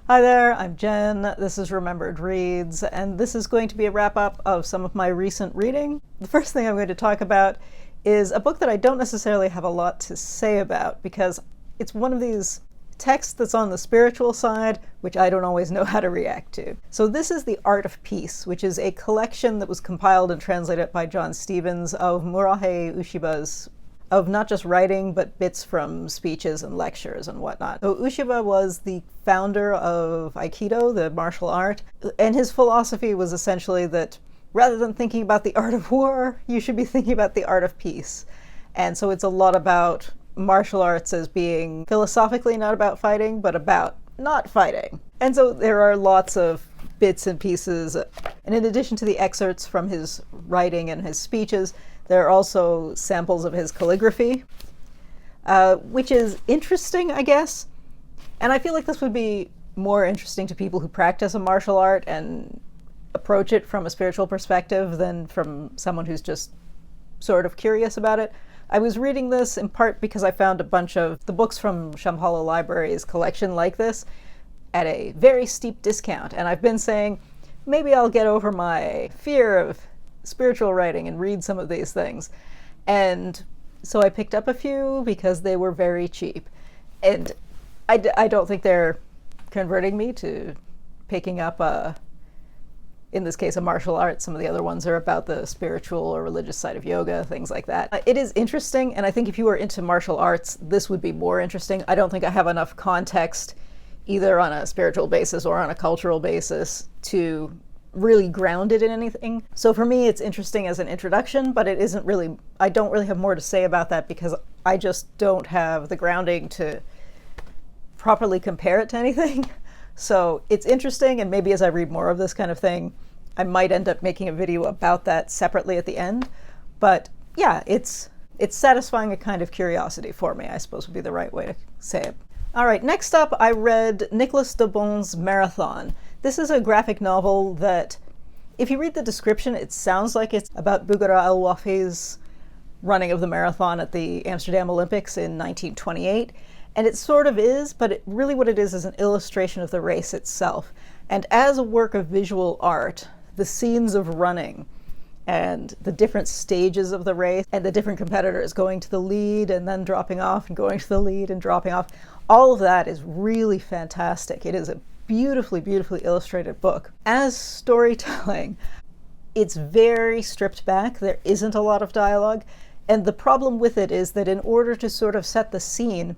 Hi there, I'm Jen. This is Remembered Reads, and this is going to be a wrap-up of some of my recent reading. The first thing I'm going to talk about is a book that I don't necessarily have a lot to say about because it's one of these texts that's on the spiritual side, which I don't always know how to react to. So this is The Art of Peace, which is a collection that was compiled and translated by John Stevens of Morihei Ueshiba's of not just writing, but bits from speeches and lectures and whatnot. So Ueshiba was the founder of Aikido, the martial art, and his philosophy was essentially that rather than thinking about the art of war, you should be thinking about the art of peace. And so it's a lot about martial arts as being philosophically not about fighting, but about not fighting. And so there are lots of bits and pieces. And in addition to the excerpts from his writing and his speeches, there are also samples of his calligraphy, which is interesting, I guess. And I feel like this would be more interesting to people who practice a martial art and approach it from a spiritual perspective than from someone who's just sort of curious about it. I was reading this in part because I found a bunch of the books from Shambhala Library's collection like this at a very steep discount. And I've been saying, maybe I'll get over my fear of spiritual writing and read some of these things. And so I picked up a few because they were very cheap. And I don't think they're converting me to picking up in this case, a martial art. Some of the other ones are about the spiritual or religious side of yoga, things like that. It is interesting, and I think if you are into martial arts, this would be more interesting. I don't think I have enough context, either on a spiritual basis or on a cultural basis, to really ground it in anything. So for me, it's interesting as an introduction, but it isn't really, I don't really have more to say about that because I just don't have the grounding to properly compare it to anything. So it's interesting, and maybe as I read more of this kind of thing, I might end up making a video about that separately at the end. But yeah, it's satisfying a kind of curiosity for me, I suppose would be the right way to say it. All right, next up, I read Nicolas Debon's Marathon. This is a graphic novel that, if you read the description, it sounds like it's about Bougueras El Wafi's running of the marathon at the Amsterdam Olympics in 1928. And it sort of is, but really what it is an illustration of the race itself. And as a work of visual art, the scenes of running and the different stages of the race and the different competitors going to the lead and then dropping off and going to the lead and dropping off, all of that is really fantastic. It is a beautifully, beautifully illustrated book. As storytelling, it's very stripped back. There isn't a lot of dialogue. And the problem with it is that in order to sort of set the scene,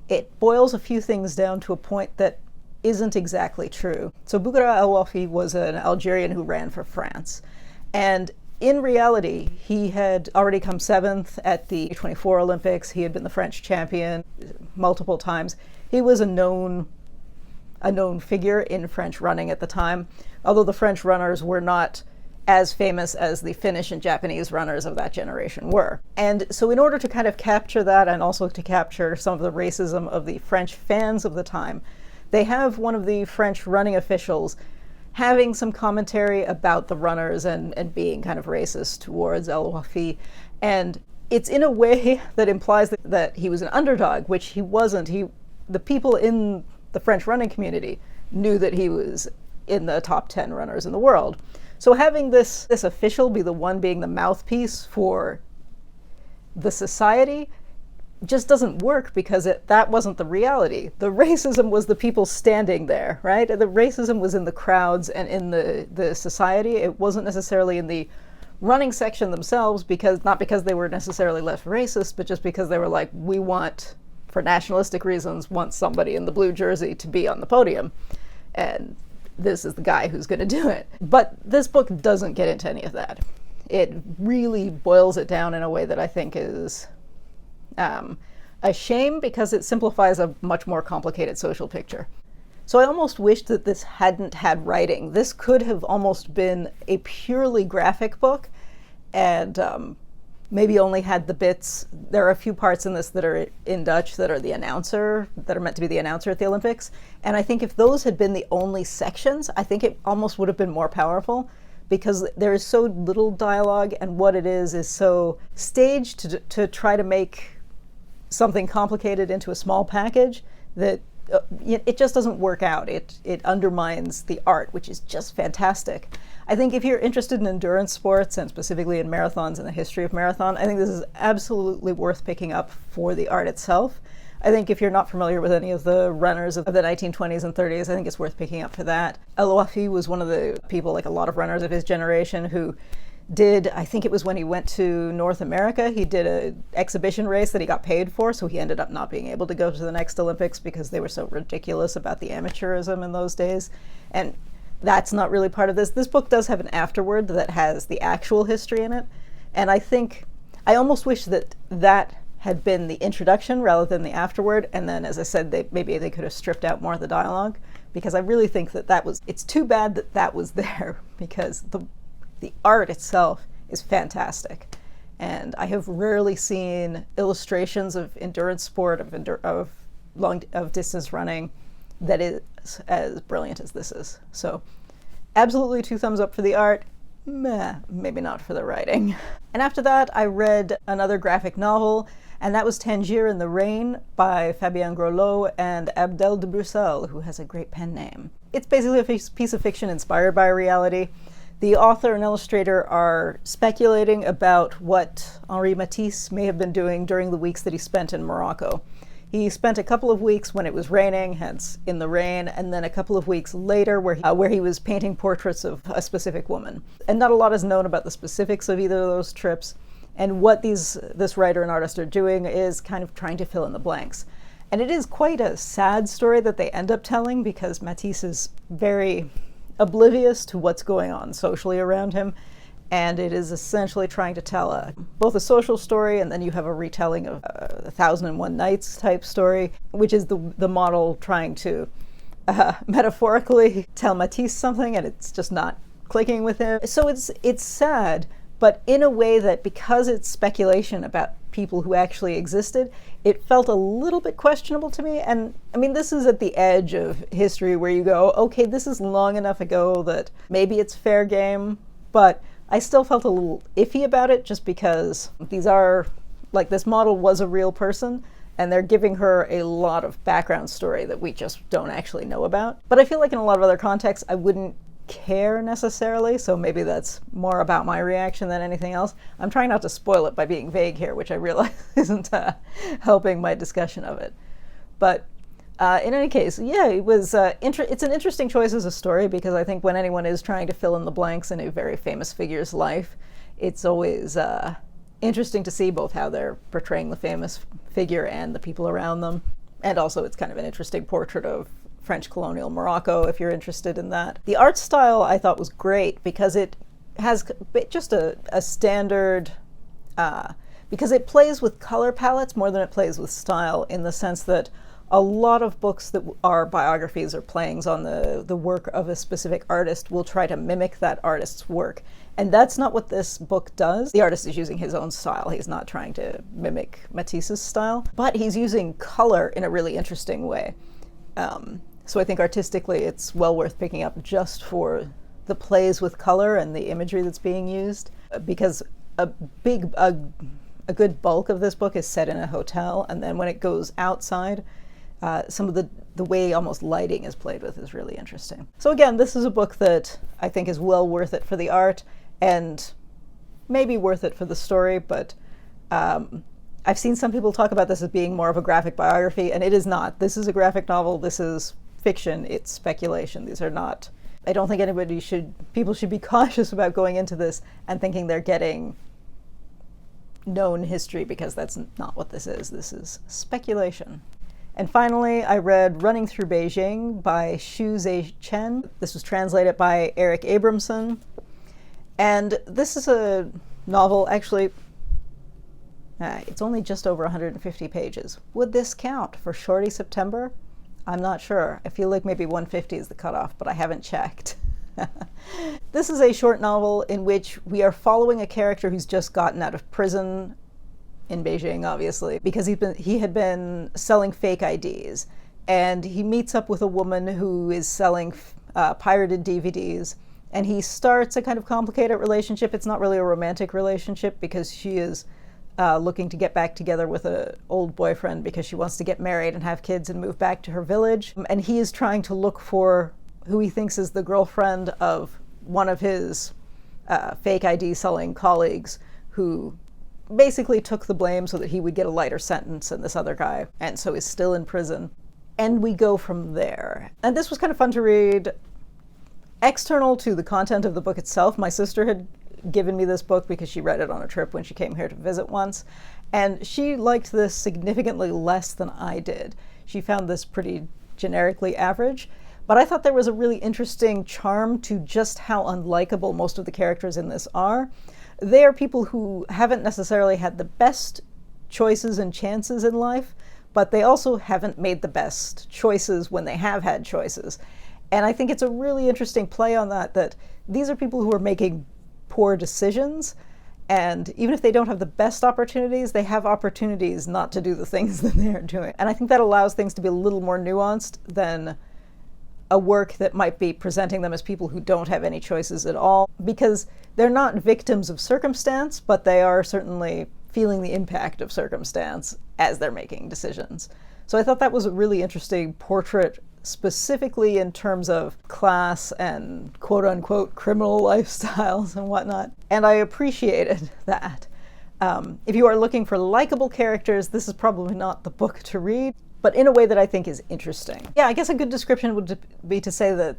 it boils a few things down to a point that isn't exactly true. So Bougueras El Wafi was an Algerian who ran for France. And in reality, he had already come 7th at the 24 Olympics. He had been the French champion multiple times. He was a known figure in French running at the time, although the French runners were not as famous as the Finnish and Japanese runners of that generation were. And so in order to kind of capture that and also to capture some of the racism of the French fans of the time, they have one of the French running officials having some commentary about the runners and being kind of racist towards El Wafi. And it's in a way that implies that he was an underdog, which he wasn't. The people in the French running community knew that he was in the top 10 runners in the world. So having this official be the one being the mouthpiece for the society just doesn't work because that wasn't the reality. The racism was the people standing there, right? The racism was in the crowds and in the society. It wasn't necessarily in the running section themselves, not because they were necessarily less racist, but just because they were like, we want, for nationalistic reasons, want somebody in the blue jersey to be on the podium. And this is the guy who's going to do it. But this book doesn't get into any of that. It really boils it down in a way that I think is a shame because it simplifies a much more complicated social picture. So I almost wish that this hadn't had writing. This could have almost been a purely graphic book and maybe only had the bits. There are a few parts in this that are in Dutch that are meant to be the announcer at the Olympics. And I think if those had been the only sections, I think it almost would have been more powerful because there is so little dialogue and what it is so staged to try to make something complicated into a small package that it just doesn't work out. It undermines the art, which is just fantastic. I think if you're interested in endurance sports, and specifically in marathons and the history of marathon, I think this is absolutely worth picking up for the art itself. I think if you're not familiar with any of the runners of the 1920s and 30s, I think it's worth picking up for that. El-Wafi was one of the people, like a lot of runners of his generation, who did, I think it was when he went to North America, he did an exhibition race that he got paid for, so he ended up not being able to go to the next Olympics because they were so ridiculous about the amateurism in those days. And that's not really part of this. This book does have an afterword that has the actual history in it, and I think, I almost wish that that had been the introduction rather than the afterword, and then, as I said, maybe they could have stripped out more of the dialogue, because I really think that was, it's too bad that that was there, because the art itself is fantastic. And I have rarely seen illustrations of endurance sport, of distance running, that is as brilliant as this is. So absolutely 2 thumbs up for the art, maybe not for the writing. And after that, I read another graphic novel, and that was Tangier in the Rain by Fabien Grolleau and Abdel de Bruxelles, who has a great pen name. It's basically a piece of fiction inspired by reality. The author and illustrator are speculating about what Henri Matisse may have been doing during the weeks that he spent in Morocco. He spent a couple of weeks when it was raining, hence In the Rain, and then a couple of weeks later where he was painting portraits of a specific woman. And not a lot is known about the specifics of either of those trips, and what this writer and artist are doing is kind of trying to fill in the blanks. And it is quite a sad story that they end up telling, because Matisse is very oblivious to what's going on socially around him, and it is essentially trying to tell both a social story, and then you have a retelling of 1001 Nights type story, which is the model trying to metaphorically tell Matisse something, and it's just not clicking with him. So it's sad, but in a way that, because it's speculation about people who actually existed, it felt a little bit questionable to me. And I mean, this is at the edge of history where you go, okay, this is long enough ago that maybe it's fair game, but I still felt a little iffy about it, just because this model was a real person, and they're giving her a lot of background story that we just don't actually know about. But I feel like in a lot of other contexts, I wouldn't care necessarily, so maybe that's more about my reaction than anything else. I'm trying not to spoil it by being vague here, which I realize isn't helping my discussion of it. But in any case, yeah, it was it's an interesting choice as a story, because I think when anyone is trying to fill in the blanks in a very famous figure's life, it's always interesting to see both how they're portraying the famous figure and the people around them. And also it's kind of an interesting portrait of French colonial Morocco, if you're interested in that. The art style I thought was great, because it has just a standard, because it plays with color palettes more than it plays with style, in the sense that a lot of books that are biographies or playings on the work of a specific artist will try to mimic that artist's work. And that's not what this book does. The artist is using his own style. He's not trying to mimic Matisse's style, but he's using color in a really interesting way. So I think artistically it's well worth picking up just for the plays with color and the imagery that's being used, because a good bulk of this book is set in a hotel, and then when it goes outside, some of the way almost lighting is played with is really interesting. So again, this is a book that I think is well worth it for the art, and maybe worth it for the story, but I've seen some people talk about this as being more of a graphic biography, and it is not. This is a graphic novel. This is fiction. It's speculation. These are not, I don't think people should be cautious about going into this and thinking they're getting known history, because that's not what this is. This is speculation. And finally, I read Running Through Beijing by Zechen. This was translated by Eric Abrahamsen. And this is a novel, actually, it's only just over 150 pages. Would this count for Shorty September? I'm not sure. I feel like maybe 150 is the cutoff, but I haven't checked. This is a short novel in which we are following a character who's just gotten out of prison in Beijing, obviously, because he had been selling fake IDs, and he meets up with a woman who is selling pirated DVDs, and he starts a kind of complicated relationship. It's not really a romantic relationship, because she is looking to get back together with an old boyfriend because she wants to get married and have kids and move back to her village. And he is trying to look for who he thinks is the girlfriend of one of his fake ID selling colleagues, who basically took the blame so that he would get a lighter sentence than this other guy, and so is still in prison. And we go from there. And this was kind of fun to read. External to the content of the book itself, my sister had given me this book because she read it on a trip when she came here to visit once, and she liked this significantly less than I did. She found this pretty generically average, but I thought there was a really interesting charm to just how unlikable most of the characters in this are. They are people who haven't necessarily had the best choices and chances in life, but they also haven't made the best choices when they have had choices. And I think it's a really interesting play on that these are people who are making poor decisions, and even if they don't have the best opportunities, they have opportunities not to do the things that they're doing. And I think that allows things to be a little more nuanced than a work that might be presenting them as people who don't have any choices at all, because they're not victims of circumstance, but they are certainly feeling the impact of circumstance as they're making decisions. So I thought that was a really interesting portrait, specifically in terms of class and quote-unquote criminal lifestyles and whatnot. And I appreciated that. If you are looking for likable characters, this is probably not the book to read, but in a way that I think is interesting. Yeah, I guess a good description would be to say that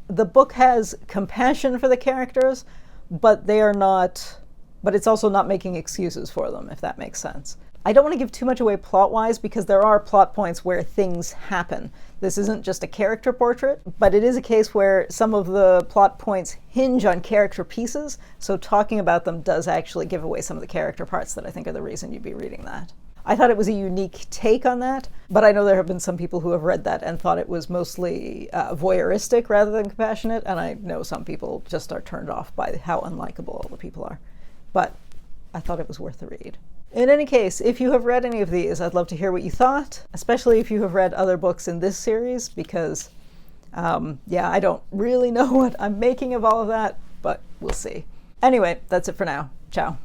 the book has compassion for the characters, but it's also not making excuses for them, if that makes sense. I don't want to give too much away plot-wise because there are plot points where things happen. This isn't just a character portrait, but it is a case where some of the plot points hinge on character pieces, so talking about them does actually give away some of the character parts that I think are the reason you'd be reading that. I thought it was a unique take on that, but I know there have been some people who have read that and thought it was mostly voyeuristic rather than compassionate, and I know some people just are turned off by how unlikable all the people are. But I thought it was worth the read. In any case, if you have read any of these, I'd love to hear what you thought, especially if you have read other books in this series, because, I don't really know what I'm making of all of that, but we'll see. Anyway, that's it for now. Ciao.